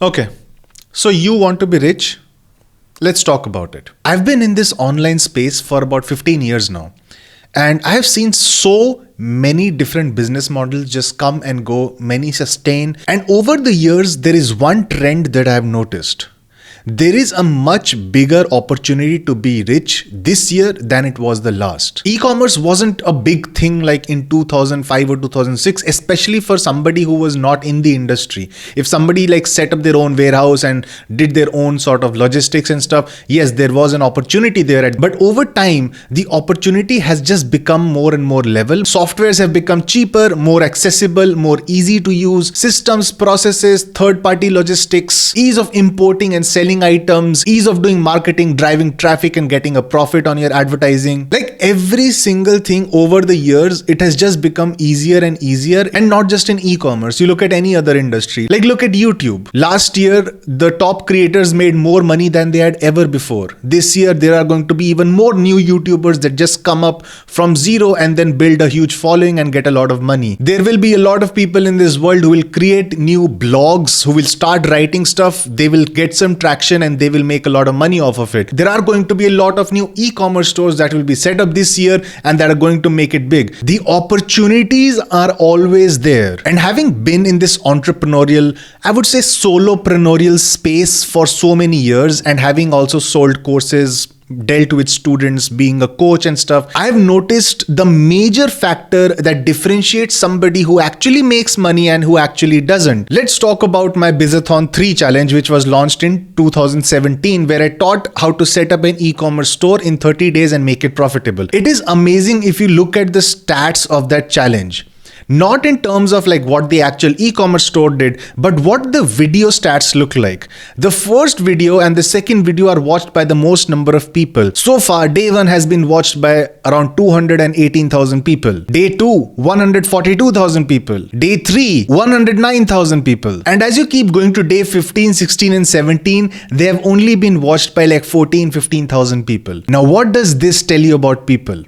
Okay, so you want to be rich? Let's talk about it. I've been in this online space for about 15 years now, and I have seen so many different business models just come and go, many sustain. And over the years, there is one trend that I've noticed. There is a much bigger opportunity to be rich this year than it was the last. E-commerce wasn't a big thing like in 2005 or 2006, especially for somebody who was not in the industry. If somebody like set up their own warehouse and did their own sort of logistics and stuff, yes, there was an opportunity there. But over time, the opportunity has just become more and more level. Softwares have become cheaper, more accessible, more easy to use. Systems, processes, third-party logistics, ease of importing and selling items, ease of doing marketing, driving traffic and getting a profit on your advertising. Like every single thing over the years, it has just become easier and easier. And not just in e-commerce. You look at any other industry. Like look at YouTube. Last year, the top creators made more money than they had ever before. This year, there are going to be even more new YouTubers that just come up from zero and then build a huge following and get a lot of money. There will be a lot of people in this world who will create new blogs, who will start writing stuff. They will get some traction and they will make a lot of money off of it. There are going to be a lot of new e-commerce stores that will be set up this year and that are going to make it big. The opportunities are always there. And having been in this entrepreneurial, I would say solopreneurial space for so many years, and having also sold courses, dealt with students, being a coach and stuff, I've noticed the major factor that differentiates somebody who actually makes money and who actually doesn't. Let's talk about my Bizathon 3 challenge, which was launched in 2017, where I taught how to set up an e-commerce store in 30 days and make it profitable. It is amazing if you look at the stats of that challenge. Not in terms of like what the actual e-commerce store did, but what the video stats look like. The first video and the second video are watched by the most number of people. So far, day 1 has been watched by around 218,000 people. Day 2, 142,000 people. Day 3, 109,000 people. And as you keep going to day 15, 16 and 17, they have only been watched by like 14, 15,000 people. Now, what does this tell you about people?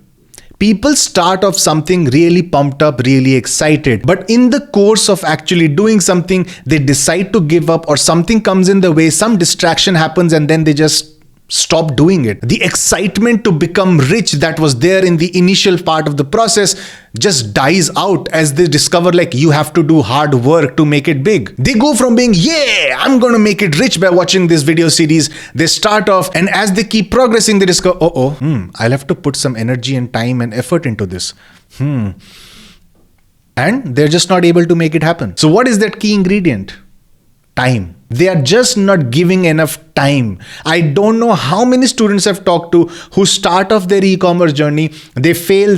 People start off something really pumped up, really excited. But in the course of actually doing something, they decide to give up, or something comes in the way, some distraction happens, and then they just stop doing it. The excitement to become rich that was there in the initial part of the process just dies out as they discover like you have to do hard work to make it big. They go from being, yeah, I'm going to make it rich by watching this video series. They start off, and as they keep progressing, they discover, I'll have to put some energy and time and effort into this. And they're just not able to make it happen. So what is that key ingredient? Time. They are just not giving enough time. I don't know how many students I've talked to who start off their e-commerce journey. They fail,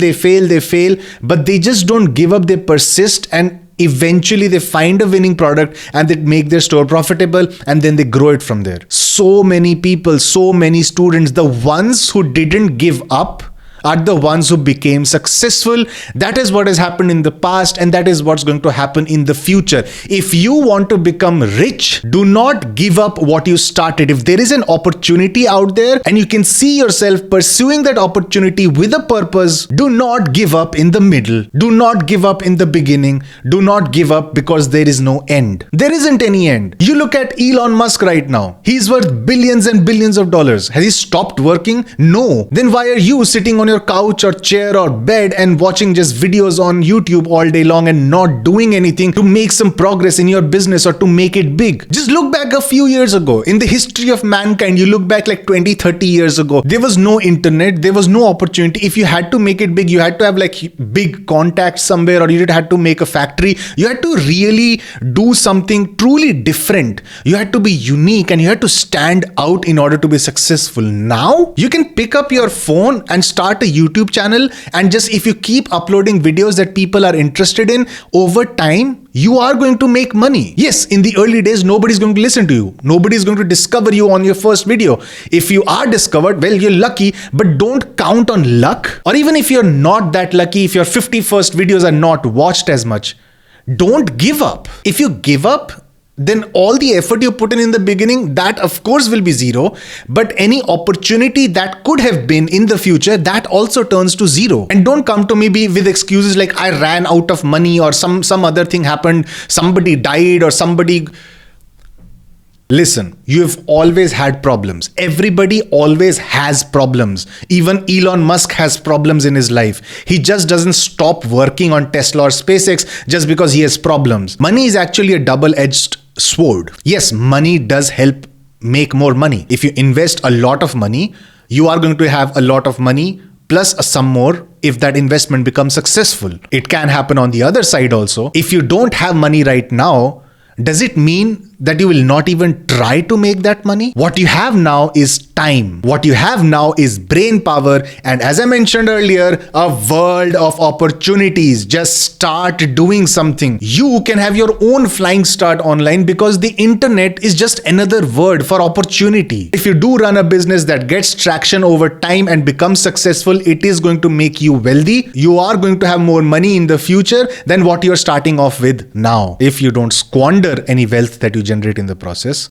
but they just don't give up. They persist, and eventually they find a winning product and they make their store profitable, and then they grow it from there. So many people, so many students, the ones who didn't give up are the ones who became successful. That is what has happened in the past, and that is what's going to happen in the future. If you want to become rich, do not give up what you started. If there is an opportunity out there and you can see yourself pursuing that opportunity with a purpose, do not give up in the middle. Do not give up in the beginning. Do not give up because there is no end. There isn't any end. You look at Elon Musk right now. He's worth billions and billions of dollars. Has he stopped working? No. Then why are you sitting on your couch or chair or bed and watching just videos on YouTube all day long and not doing anything to make some progress in your business or to make it big? Just look back a few years ago. In the history of mankind, you look back like 20, 30 years ago. There was no internet. There was no opportunity. If you had to make it big, you had to have like big contacts somewhere, or you had to make a factory. You had to really do something truly different. You had to be unique and you had to stand out in order to be successful. Now, you can pick up your phone and start a YouTube channel, and just if you keep uploading videos that people are interested in, over time, you are going to make money. Yes, in the early days, nobody's going to listen to you. Nobody's going to discover you on your first video. If you are discovered, well, you're lucky, but don't count on luck. Or even if you're not that lucky, if your 50 first videos are not watched as much, don't give up. If you give up, then all the effort you put in the beginning, that of course will be zero. But any opportunity that could have been in the future, that also turns to zero. And don't come to me with excuses like I ran out of money or some other thing happened, somebody died or somebody... Listen, you've always had problems. Everybody always has problems. Even Elon Musk has problems in his life. He just doesn't stop working on Tesla or SpaceX just because he has problems. Money is actually a double-edged sword. Yes, money does help make more money. If you invest a lot of money, you are going to have a lot of money plus some more if that investment becomes successful. It can happen on the other side also. If you don't have money right now, does it mean that you will not even try to make that money? What you have now is time. What you have now is brain power. And as I mentioned earlier, a world of opportunities. Just start doing something. You can have your own flying start online because the internet is just another word for opportunity. If you do run a business that gets traction over time and becomes successful, it is going to make you wealthy. You are going to have more money in the future than what you're starting off with now. If you don't squander any wealth that you generate in the process,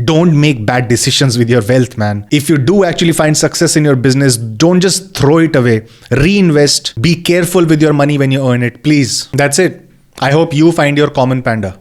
don't make bad decisions with your wealth, man. If you do actually find success in your business, don't just throw it away. Reinvest. Be careful with your money when you earn it, please. That's it. I hope you find your common panda.